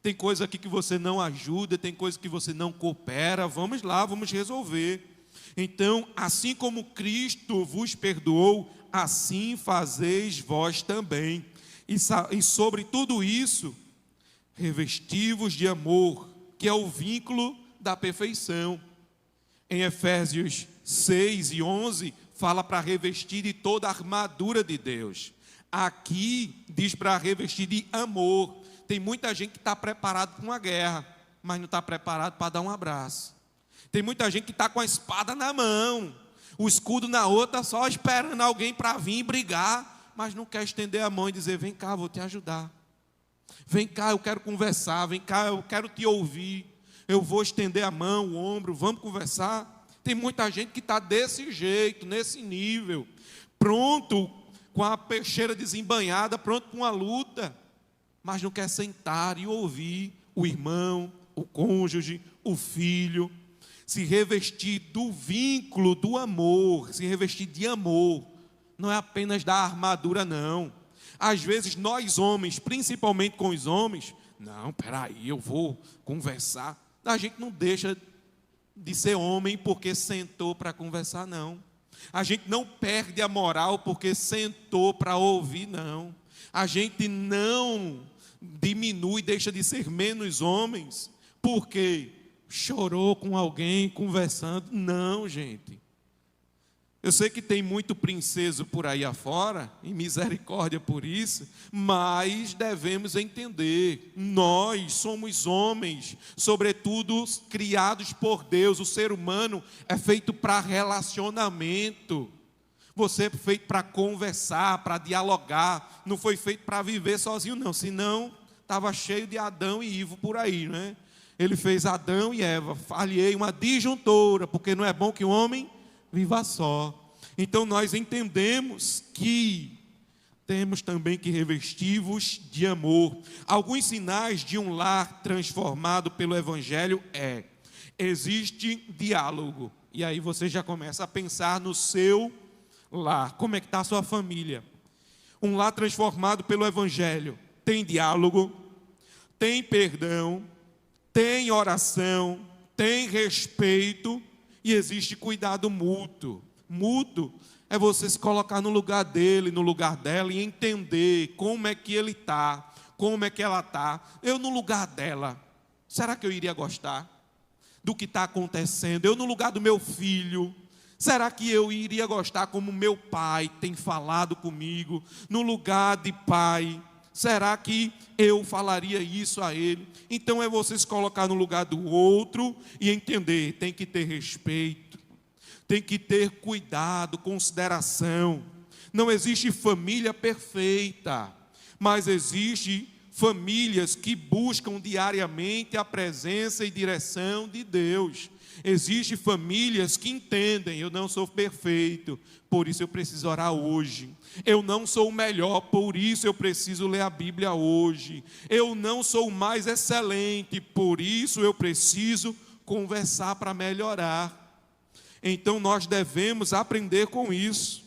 S1: tem coisa aqui que você não ajuda, tem coisa que você não coopera, vamos lá, vamos resolver. Então, assim como Cristo vos perdoou, assim fazeis vós também. E sobre tudo isso, revesti-vos de amor, que é o vínculo da perfeição. Em Efésios 6 e 11, fala para revestir de toda a armadura de Deus. Aqui diz para revestir de amor. Tem muita gente que está preparado para uma guerra, mas não está preparado para dar um abraço. Tem muita gente que está com a espada na mão, o escudo na outra, só esperando alguém para vir brigar, mas não quer estender a mão e dizer: vem cá, vou te ajudar. Vem cá, eu quero conversar. Vem cá, eu quero te ouvir. Eu vou estender a mão, o ombro, vamos conversar. Tem muita gente que está desse jeito, nesse nível, pronto, com a peixeira desembanhada, pronto para uma luta, mas não quer sentar e ouvir o irmão o cônjuge, o filho, se revestir do vínculo do amor, se revestir de amor, não é apenas da armadura, não. Às vezes nós homens, principalmente com os homens, não, peraí, eu vou conversar. A gente não deixa de ser homem porque sentou para conversar, não. A gente não perde a moral porque sentou para ouvir, não. A gente não diminui, deixa de ser menos homens porque chorou com alguém conversando. Não, gente. Eu sei que tem muito princeso por aí afora, e misericórdia por isso, mas devemos entender, nós somos homens, sobretudo criados por Deus. O ser humano é feito para relacionamento. Você é feito para conversar, para dialogar, não foi feito para viver sozinho, não, senão estava cheio de Adão e Ivo por aí, né? Ele fez Adão e Eva, aliei uma disjuntora, porque não é bom que o homem viva só. Então nós entendemos que temos também que revestir-vos de amor. Alguns sinais de um lar transformado pelo Evangelho existe diálogo. E aí você já começa a pensar no seu lar. Como é que está a sua família? Um lar transformado pelo Evangelho tem diálogo, tem perdão, tem oração, tem respeito e existe cuidado mútuo. Mútuo é você se colocar no lugar dele, no lugar dela e entender como é que ele está, como é que ela está. Eu no lugar dela, será que eu iria gostar do que está acontecendo? Eu no lugar do meu filho, será que eu iria gostar como meu pai tem falado comigo? No lugar de pai, será que eu falaria isso a ele? Então é você se colocar no lugar do outro e entender, tem que ter respeito, tem que ter cuidado, consideração. Não existe família perfeita, mas existe famílias que buscam diariamente a presença e direção de Deus. Existem famílias que entendem, eu não sou perfeito, por isso eu preciso orar hoje. Eu não sou o melhor, por isso eu preciso ler a Bíblia hoje. Eu não sou o mais excelente, por isso eu preciso conversar para melhorar. Então nós devemos aprender com isso.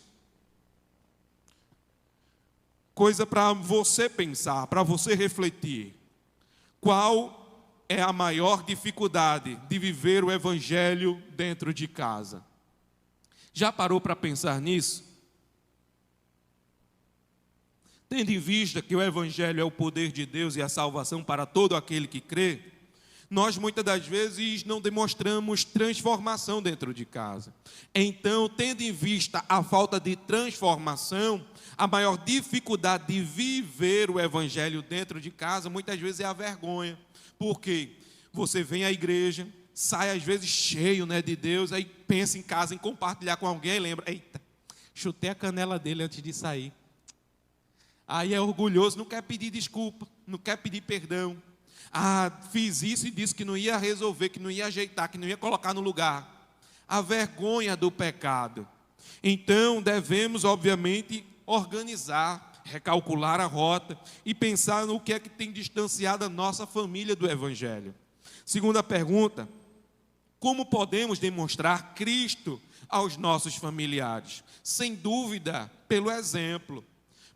S1: Coisa para você pensar, para você refletir. Qual é a maior dificuldade de viver o Evangelho dentro de casa? Já parou para pensar nisso? Tendo em vista que o Evangelho é o poder de Deus e a salvação para todo aquele que crê, nós muitas das vezes não demonstramos transformação dentro de casa. Então, tendo em vista a falta de transformação, a maior dificuldade de viver o Evangelho dentro de casa, muitas vezes é a vergonha. Porque você vem à igreja, sai às vezes cheio, né, de Deus, aí pensa em casa, em compartilhar com alguém, lembra, eita, chutei a canela dele antes de sair. Aí é orgulhoso, não quer pedir desculpa, não quer pedir perdão. Ah, fiz isso e disse que não ia resolver, que não ia ajeitar, que não ia colocar no lugar. A vergonha do pecado. Então devemos, obviamente, organizar, recalcular a rota e pensar no que é que tem distanciado a nossa família do Evangelho. Segunda pergunta: como podemos demonstrar Cristo aos nossos familiares? Sem dúvida, pelo exemplo.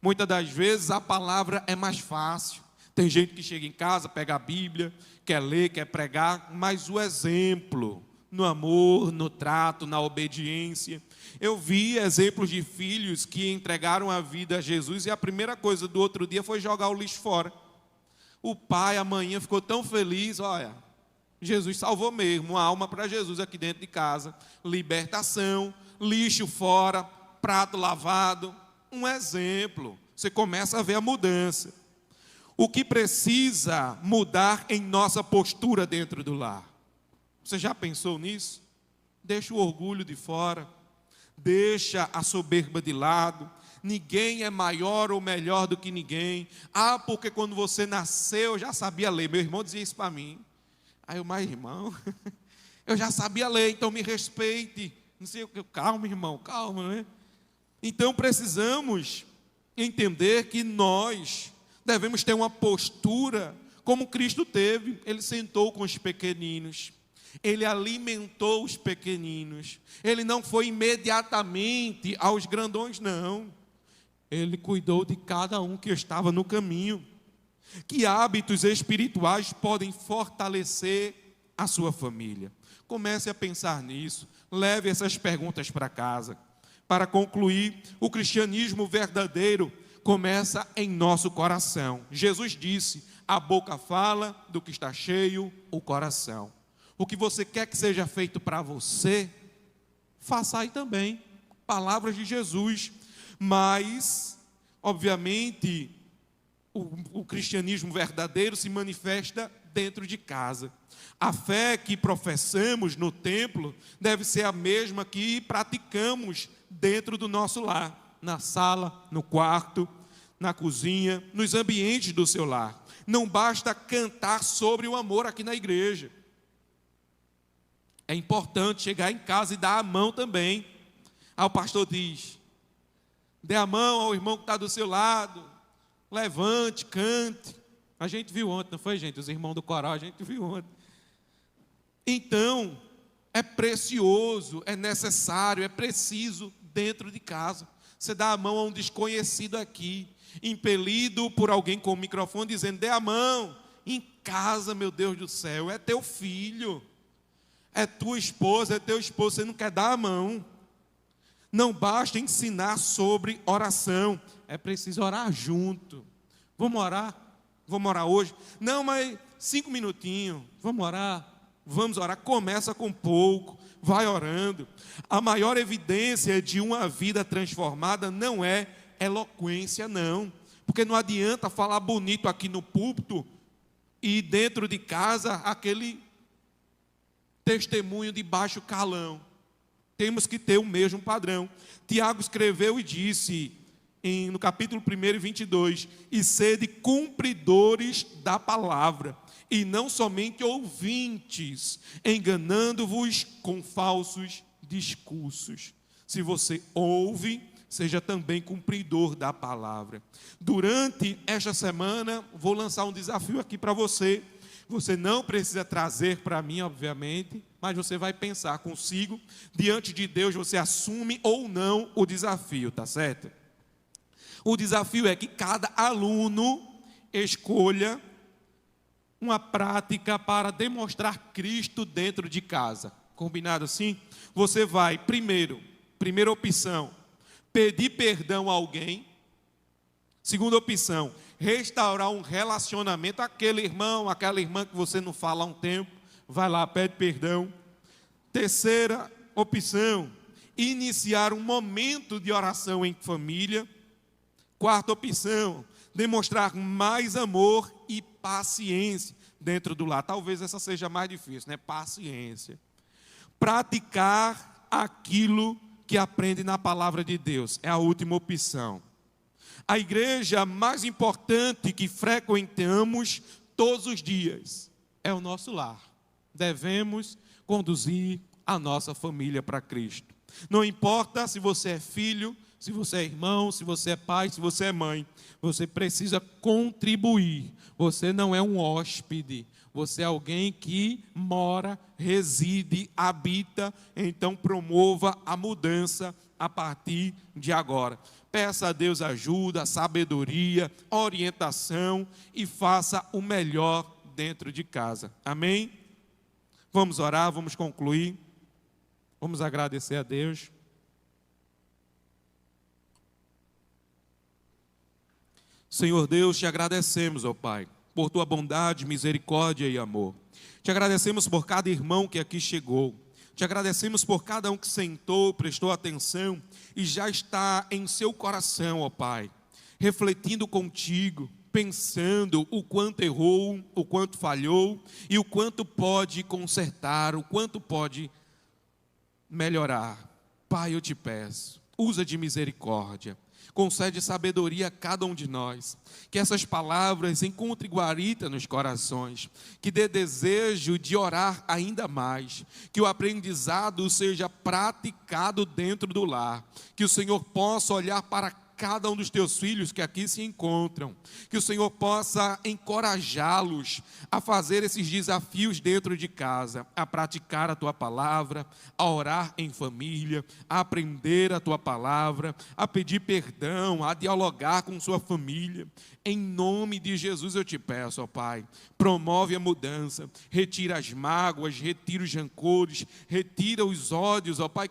S1: Muitas das vezes a palavra é mais fácil. Tem gente que chega em casa, pega a Bíblia, quer ler, quer pregar, mas o exemplo, no amor, no trato, na obediência. Eu vi exemplos de filhos que entregaram a vida a Jesus e a primeira coisa do outro dia foi jogar o lixo fora. O pai, a manhã, ficou tão feliz, olha, Jesus salvou mesmo, uma alma para Jesus aqui dentro de casa. Libertação, lixo fora, prato lavado, um exemplo. Você começa a ver a mudança. O que precisa mudar em nossa postura dentro do lar? Você já pensou nisso? Deixa o orgulho de fora, deixa a soberba de lado. Ninguém é maior ou melhor do que ninguém. Ah, porque quando você nasceu eu já sabia ler. Meu irmão dizia isso para mim. Aí eu, mas irmão, eu já sabia ler, então me respeite. Não sei o que, calma irmão, calma, né? Então precisamos entender que nós devemos ter uma postura como Cristo teve. Ele sentou com os pequeninos, ele alimentou os pequeninos, ele não foi imediatamente aos grandões, não. Ele cuidou de cada um que estava no caminho. Que hábitos espirituais podem fortalecer a sua família? Comece a pensar nisso, leve essas perguntas para casa. Para concluir, o cristianismo verdadeiro começa em nosso coração. Jesus disse: a boca fala do que está cheio o coração. O que você quer que seja feito para você, faça aí também. Palavras de Jesus. Mas, obviamente, o cristianismo verdadeiro se manifesta dentro de casa. A fé que professamos no templo deve ser a mesma que praticamos dentro do nosso lar, na sala, no quarto, na cozinha, nos ambientes do seu lar. Não basta cantar sobre o amor aqui na igreja. É importante chegar em casa e dar a mão também. O pastor diz: dê a mão ao irmão que está do seu lado, levante, cante. A gente viu ontem, não foi, gente? Os irmãos do coral, a gente viu ontem. Então, é precioso, é necessário, é preciso dentro de casa. Você dá a mão a um desconhecido aqui, impelido por alguém com o microfone dizendo: dê a mão. Em casa, meu Deus do céu, é teu filho, é tua esposa, é teu esposo, você não quer dar a mão. Não basta ensinar sobre oração, é preciso orar junto. Vamos orar? Vamos orar hoje? Não, mas 5 minutinhos, vamos orar? Vamos orar, começa com pouco, vai orando. A maior evidência de uma vida transformada não é eloquência, não. Porque não adianta falar bonito aqui no púlpito e dentro de casa aquele testemunho de baixo calão. Temos que ter o mesmo padrão. Tiago escreveu e disse, no capítulo 1, 22, e sede cumpridores da palavra, e não somente ouvintes, enganando-vos com falsos discursos. Se você ouve, seja também cumpridor da palavra. Durante esta semana, vou lançar um desafio aqui para você. Você não precisa trazer para mim, obviamente, mas você vai pensar consigo. Diante de Deus, você assume ou não o desafio, tá certo? O desafio é que cada aluno escolha uma prática para demonstrar Cristo dentro de casa. Combinado assim? Você vai, primeira opção, pedir perdão a alguém. Segunda opção, restaurar um relacionamento. Aquele irmão, aquela irmã que você não fala há um tempo, vai lá, pede perdão. Terceira opção, iniciar um momento de oração em família. Quarta opção, demonstrar mais amor e paciência dentro do lar. Talvez essa seja mais difícil, né? Paciência. Praticar aquilo que aprende na palavra de Deus. É a última opção. A igreja mais importante que frequentamos todos os dias é o nosso lar. Devemos conduzir a nossa família para Cristo. Não importa se você é filho, se você é irmão, se você é pai, se você é mãe, você precisa contribuir. Você não é um hóspede, você é alguém que mora, reside, habita, então promova a mudança a partir de agora. Peça a Deus ajuda, sabedoria, orientação e faça o melhor dentro de casa. Amém? Vamos orar, vamos concluir. Vamos agradecer a Deus. Senhor Deus, te agradecemos, ó Pai, por tua bondade, misericórdia e amor. Te agradecemos por cada irmão que aqui chegou. Te agradecemos por cada um que sentou, prestou atenção e já está em seu coração, ó Pai, refletindo contigo, pensando o quanto errou, o quanto falhou e o quanto pode consertar, o quanto pode melhorar. Pai, eu te peço, usa de misericórdia. Concede sabedoria a cada um de nós. Que essas palavras encontrem guarita nos corações. Que dê desejo de orar ainda mais. Que o aprendizado seja praticado dentro do lar. Que o Senhor possa olhar para cada um dos teus filhos que aqui se encontram, que o Senhor possa encorajá-los a fazer esses desafios dentro de casa, a praticar a tua palavra, a orar em família, a aprender a tua palavra, a pedir perdão, a dialogar com sua família. Em nome de Jesus eu te peço, ó Pai, promove a mudança, retira as mágoas, retira os rancores, retira os ódios, ó Pai,